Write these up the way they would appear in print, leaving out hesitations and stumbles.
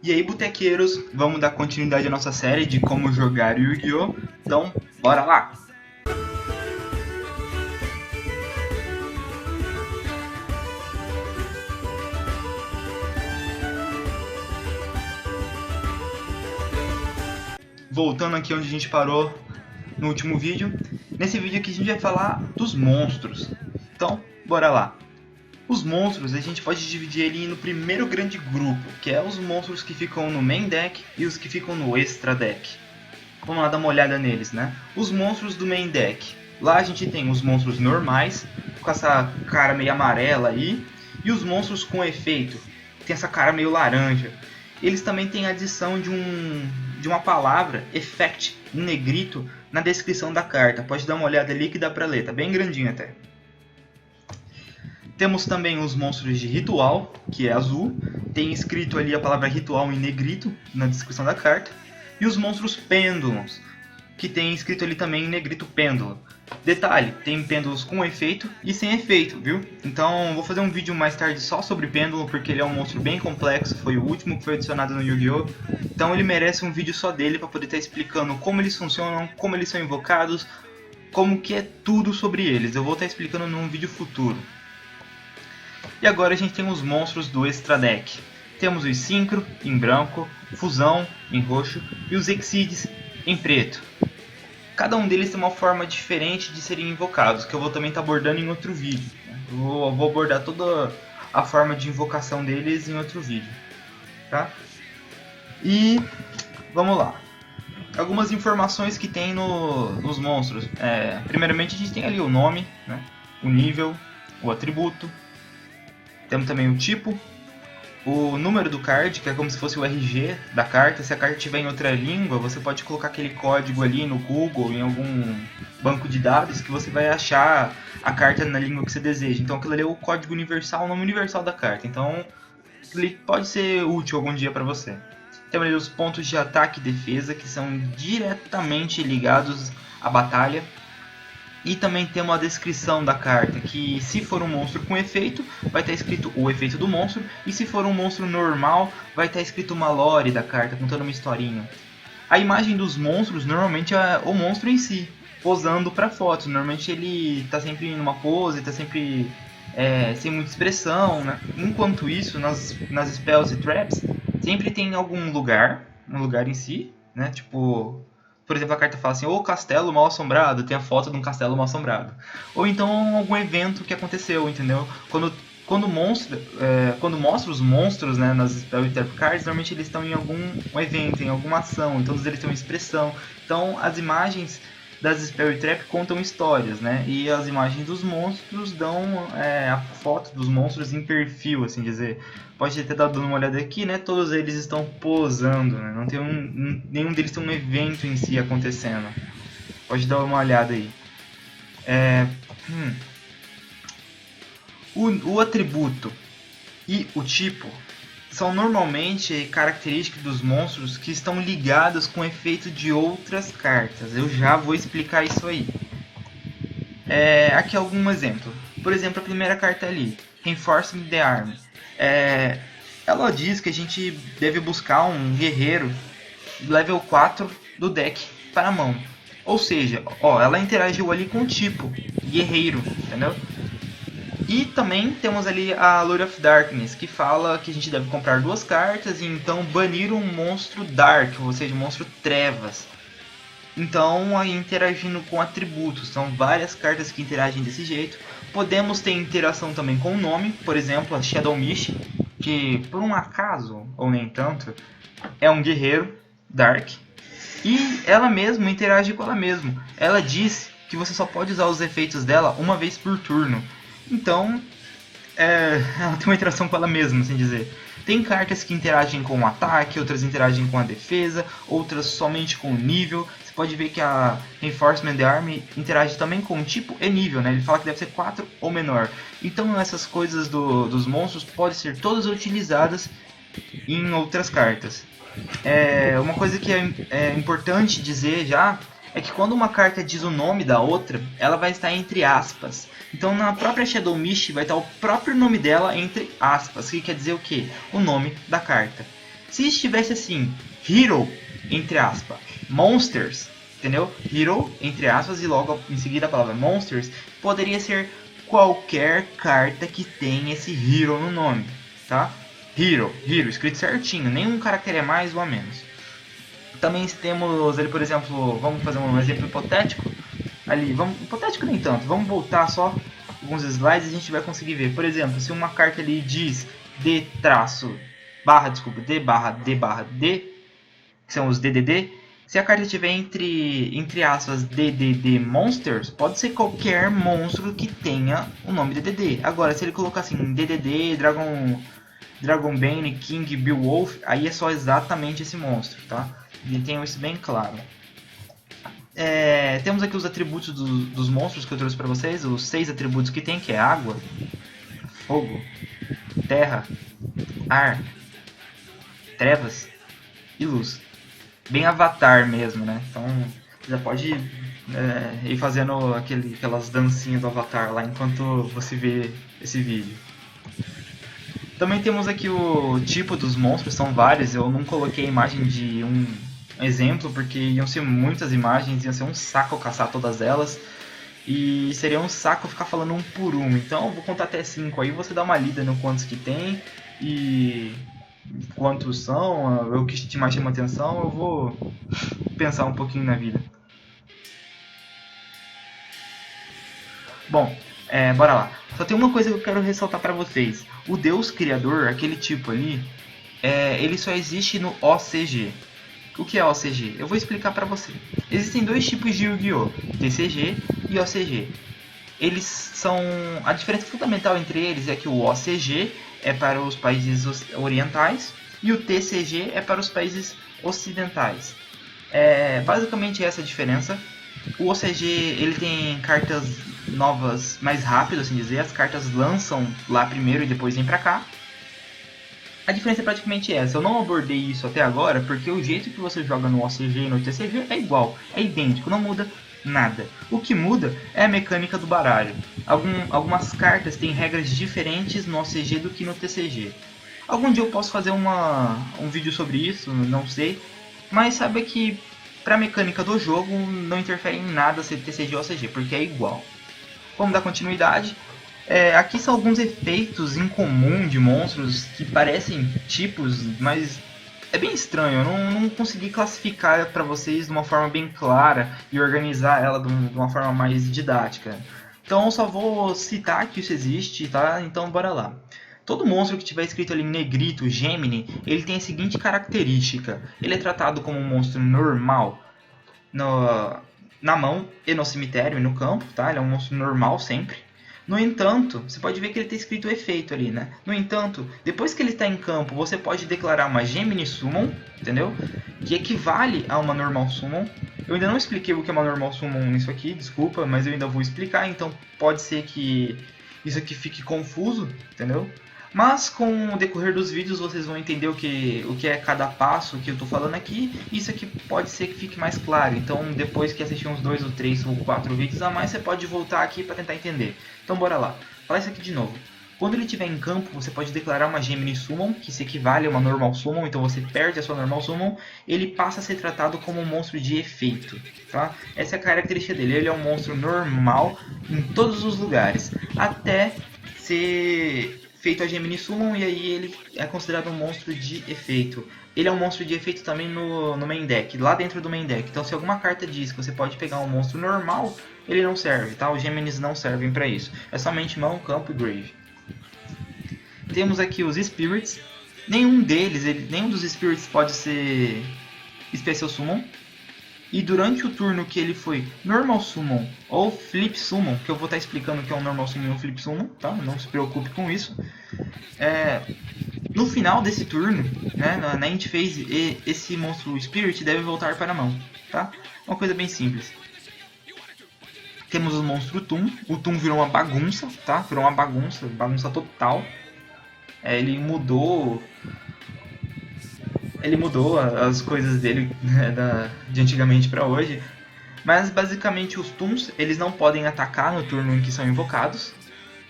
E aí, botequeiros, vamos dar continuidade à nossa série de como jogar Yu-Gi-Oh! Então, bora lá! Voltando aqui onde a gente parou no último vídeo. Nesse vídeo aqui a gente vai falar dos monstros. Então, bora lá! Os monstros a gente pode dividir ele no primeiro grande grupo, que é os monstros que ficam no main deck e os que ficam no extra deck. Vamos lá dar uma olhada neles, né? Os monstros do main deck. Lá a gente tem os monstros normais, com essa cara meio amarela aí, e os monstros com efeito, que tem essa cara meio laranja. Eles também têm a adição de uma palavra, effect, em negrito, na descrição da carta. Pode dar uma olhada ali que dá pra ler, tá bem grandinho até. Temos também os monstros de ritual, que é azul. Tem escrito ali a palavra ritual em negrito na descrição da carta. E os monstros pêndulos, que tem escrito ali também em negrito pêndulo. Detalhe, tem pêndulos com efeito e sem efeito, viu? Então vou fazer um vídeo mais tarde só sobre pêndulo, porque ele é um monstro bem complexo. Foi o último que foi adicionado no Yu-Gi-Oh! Então ele merece um vídeo só dele para poder estar explicando como eles funcionam, como eles são invocados, como que é tudo sobre eles. Eu vou estar explicando num vídeo futuro. E agora a gente tem os monstros do extra deck. Temos o Synchro em branco, Fusão em roxo e os Exceeds em preto. Cada um deles tem uma forma diferente de serem invocados, que eu vou também estar abordando em outro vídeo. Eu vou abordar toda a forma de invocação deles em outro vídeo. Tá? E vamos lá. Algumas informações que tem nos monstros. Primeiramente a gente tem ali o nome, né? O nível, o atributo. Temos também o tipo, o número do card, que é como se fosse o RG da carta. Se a carta estiver em outra língua, você pode colocar aquele código ali no Google, em algum banco de dados, que você vai achar a carta na língua que você deseja. Então aquilo ali é o código universal, o nome universal da carta. Então ele pode ser útil algum dia para você. Temos ali os pontos de ataque e defesa, que são diretamente ligados à batalha. E também tem uma descrição da carta, que se for um monstro com efeito, vai estar escrito o efeito do monstro. E se for um monstro normal, vai estar escrito uma lore da carta, contando uma historinha. A imagem dos monstros normalmente é o monstro em si, posando para fotos. Normalmente ele está sempre numa pose, está sempre sem muita expressão, né? Enquanto isso, nas spells e traps, sempre tem algum lugar, um lugar em si, né? Tipo... Por exemplo, a carta fala assim, ou castelo mal assombrado, tem a foto de um castelo mal assombrado. Ou então algum evento que aconteceu, entendeu? Quando mostra os monstros, né, nas Spell e Trap Cards, normalmente eles estão em algum evento, em alguma ação, então eles têm uma expressão. Então as imagens das Spell e Trap contam histórias, né? E as imagens dos monstros dão a foto dos monstros em perfil, assim dizer. Pode ter dado uma olhada aqui, né? Todos eles estão posando, né? Não tem nenhum deles tem um evento em si acontecendo. Pode dar uma olhada aí. O atributo e o tipo são normalmente características dos monstros que estão ligados com o efeito de outras cartas. Eu já vou explicar isso aí. Aqui algum exemplo. Por exemplo, a primeira carta ali, Reinforcing the Army. Ela diz que a gente deve buscar um guerreiro level 4 do deck para a mão. Ou seja, ela interagiu ali com o tipo guerreiro, entendeu? E também temos ali a Lord of Darkness, que fala que a gente deve comprar 2 cartas e então banir um monstro Dark, ou seja, um monstro Trevas. Então, aí interagindo com atributos, são várias cartas que interagem desse jeito. Podemos ter interação também com o nome, por exemplo, a Shadow Mist, que por um acaso, ou nem tanto, é um guerreiro Dark. E ela mesma interage com ela mesma. Ela diz que você só pode usar os efeitos dela uma vez por turno. Então, ela tem uma interação com ela mesma, assim dizer. Tem cartas que interagem com o ataque, outras interagem com a defesa, outras somente com o nível. Você pode ver que a Reinforcement the Army interage também com o tipo e nível, né? Ele fala que deve ser 4 ou menor. Então essas coisas dos monstros podem ser todas utilizadas em outras cartas. Uma coisa que é importante dizer já é que quando uma carta diz o nome da outra, ela vai estar entre aspas. Então na própria Shadow Mist vai estar o próprio nome dela entre aspas, que quer dizer o quê? O nome da carta. Se estivesse assim, Hero, entre aspas, Monsters, entendeu? Hero, entre aspas, e logo em seguida a palavra Monsters, poderia ser qualquer carta que tem esse Hero no nome, tá? Hero, escrito certinho, nenhum caractere a mais ou a menos. Também temos ali, por exemplo, vamos fazer um exemplo hipotético. Ali, hipotético nem tanto, vamos voltar só alguns slides e a gente vai conseguir ver. Por exemplo, se uma carta ali diz D D, que são os DDD, se a carta tiver entre aspas DDD Monsters, pode ser qualquer monstro que tenha o nome DDD. Agora, se ele colocar assim DDD, Dragonbane, King, Beowulf, aí é só exatamente esse monstro, tá? E tenham isso bem claro. Temos aqui os atributos dos monstros que eu trouxe para vocês, os 6 atributos que tem, que é água, fogo, terra, ar, trevas e luz. Bem Avatar mesmo, né? Então já pode ir fazendo aquelas dancinhas do Avatar lá enquanto você vê esse vídeo. Também temos aqui o tipo dos monstros, são vários, eu não coloquei a imagem de um exemplo porque iam ser muitas imagens, ia ser um saco caçar todas elas e seria um saco ficar falando um por um. Então eu vou contar até 5 aí, você dá uma lida no quantos que tem e quantos são, o que te mais chama atenção, eu vou pensar um pouquinho na vida. Bom, bora lá. Só tem uma coisa que eu quero ressaltar para vocês. O Deus Criador, aquele tipo ali, ele só existe no OCG. O que é OCG? Eu vou explicar para você. Existem dois tipos de Yu-Gi-Oh! TCG e OCG. Eles são... A diferença fundamental entre eles é que o OCG é para os países orientais e o TCG é para os países ocidentais. Basicamente essa a diferença. O OCG ele tem cartas novas mais rápido, assim dizer. As cartas lançam lá primeiro e depois vêm para cá. A diferença é praticamente essa. Eu não abordei isso até agora porque o jeito que você joga no OCG e no TCG é igual, é idêntico, não muda nada. O que muda é a mecânica do baralho. Algumas cartas têm regras diferentes no OCG do que no TCG. Algum dia eu posso fazer um vídeo sobre isso, não sei. Mas saiba que para a mecânica do jogo não interfere em nada ser TCG ou OCG, porque é igual. Vamos dar continuidade. Aqui são alguns efeitos em comum de monstros que parecem tipos, mas é bem estranho. Eu não consegui classificar para vocês de uma forma bem clara e organizar ela de uma forma mais didática. Então eu só vou citar que isso existe, tá? Então bora lá. Todo monstro que tiver escrito ali em negrito, Gemini, ele tem a seguinte característica. Ele é tratado como um monstro normal na mão e no cemitério e no campo, tá? Ele é um monstro normal sempre. No entanto, você pode ver que ele tem escrito efeito ali, né? No entanto, depois que ele está em campo, você pode declarar uma Gemini Summon, entendeu? Que equivale a uma Normal Summon. Eu ainda não expliquei o que é uma Normal Summon nisso aqui, desculpa, mas eu ainda vou explicar, então pode ser que isso aqui fique confuso, entendeu? Mas com o decorrer dos vídeos vocês vão entender o que é cada passo que eu estou falando aqui. Isso aqui pode ser que fique mais claro. Então depois que assistir uns 2 ou 3 ou 4 vídeos a mais, você pode voltar aqui para tentar entender. Então bora lá. Falar isso aqui de novo. Quando ele estiver em campo, você pode declarar uma Gemini Summon, que se equivale a uma Normal Summon, então você perde a sua Normal Summon. Ele passa a ser tratado como um monstro de efeito, tá? Essa é a característica dele. Ele é um monstro normal em todos os lugares, até ser feito a Gemini Summon, e aí ele é considerado um monstro de efeito. Ele é um monstro de efeito também no main deck, lá dentro do main deck. Então se alguma carta diz que você pode pegar um monstro normal, ele não serve, tá? Os Geminis não servem para isso. É somente mão, campo e grave. Temos aqui os Spirits. Nenhum dos Spirits pode ser Special Summon. E durante o turno que ele foi Normal Summon ou Flip Summon, que eu vou estar explicando o que é um Normal Summon e um Flip Summon, tá? Não se preocupe com isso. No final desse turno, né, na End Phase, esse monstro Spirit deve voltar para a mão, tá? Uma coisa bem simples. Temos o monstro Toon. O Toon virou uma bagunça, tá? Virou uma bagunça total. Ele mudou as coisas dele, né, de antigamente para hoje. Mas basicamente os Toons, eles não podem atacar no turno em que são invocados.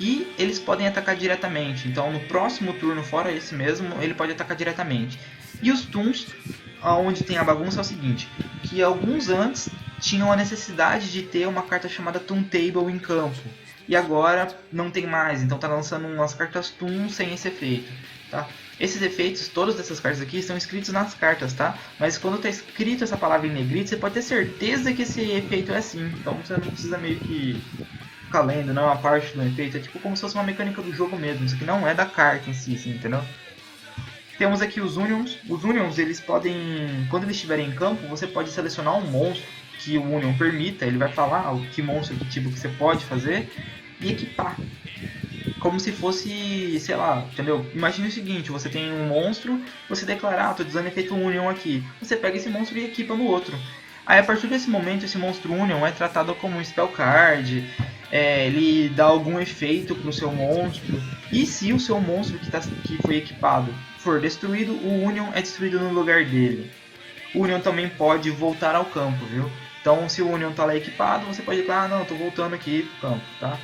E eles podem atacar diretamente. Então no próximo turno, fora esse mesmo, ele pode atacar diretamente. E os Toons, onde tem a bagunça, é o seguinte, que alguns antes tinham a necessidade de ter uma carta chamada Toon Table em campo, e agora não tem mais, então tá lançando umas cartas Toon sem esse efeito, tá? Esses efeitos, todas essas cartas aqui, estão escritos nas cartas, tá? Mas quando tá escrito essa palavra em negrito, você pode ter certeza que esse efeito é assim, então você não precisa meio que ficar lendo, não é uma parte do efeito, é tipo como se fosse uma mecânica do jogo mesmo, isso aqui não é da carta em si, assim, entendeu? Temos aqui os Unions. Os Unions, eles podem, quando eles estiverem em campo, você pode selecionar um monstro que o Union permita. Ele vai falar o que monstro, que tipo que você pode fazer e equipar. Como se fosse, sei lá, entendeu? Imagine o seguinte, você tem um monstro, você declara, tô usando efeito Union aqui. Você pega esse monstro e equipa no outro. Aí a partir desse momento, esse monstro Union é tratado como um spell card, ele dá algum efeito pro seu monstro. E se o seu monstro que foi equipado for destruído, o Union é destruído no lugar dele. O Union também pode voltar ao campo, viu? Então, se o Union tá lá equipado, você pode declarar, não, tô voltando aqui pro campo, tá?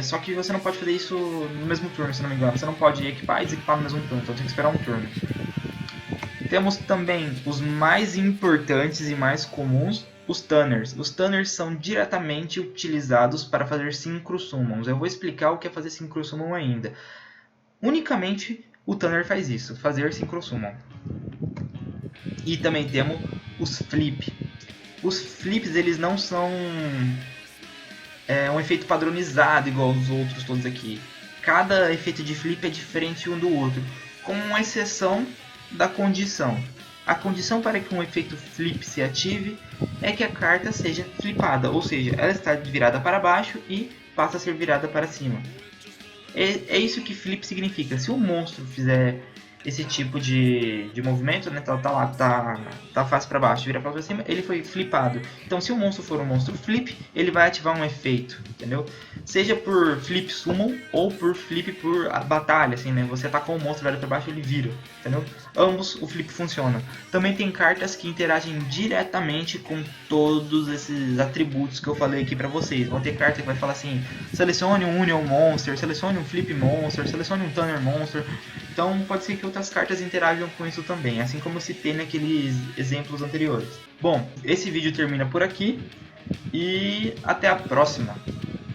Só que você não pode fazer isso no mesmo turno, se não me engano. Você não pode equipar e desequipar no mesmo turno, então tem que esperar um turno. Temos também os mais importantes e mais comuns, os Tunners. Os Tunners são diretamente utilizados para fazer Synchro Summons. Eu vou explicar o que é fazer Synchro Summon ainda. Unicamente o Tunner faz isso, fazer Synchro Summon. E também temos os Flip. Os Flips, eles não são um efeito padronizado igual os outros todos aqui. Cada efeito de Flip é diferente um do outro, com uma exceção da condição. A condição para que um efeito Flip se ative é que a carta seja flipada, ou seja, ela está virada para baixo e passa a ser virada para cima. É isso que flip significa. Se o monstro fizer esse tipo de movimento, né, tá face para baixo, vira para cima, ele foi flipado. Então, se o monstro for um monstro flip, ele vai ativar um efeito, entendeu? Seja por flip summon ou por flip por batalha, assim, né? Você atacou um monstro, vira para baixo, ele vira, entendeu? Ambos o flip funciona. Também tem cartas que interagem diretamente com todos esses atributos que eu falei aqui para vocês. Vão ter carta que vai falar assim: selecione um Union Monster, selecione um Flip Monster, selecione um Tunner Monster. Então pode ser que outras cartas interajam com isso também, assim como eu citei naqueles exemplos anteriores. Bom, esse vídeo termina por aqui e até a próxima!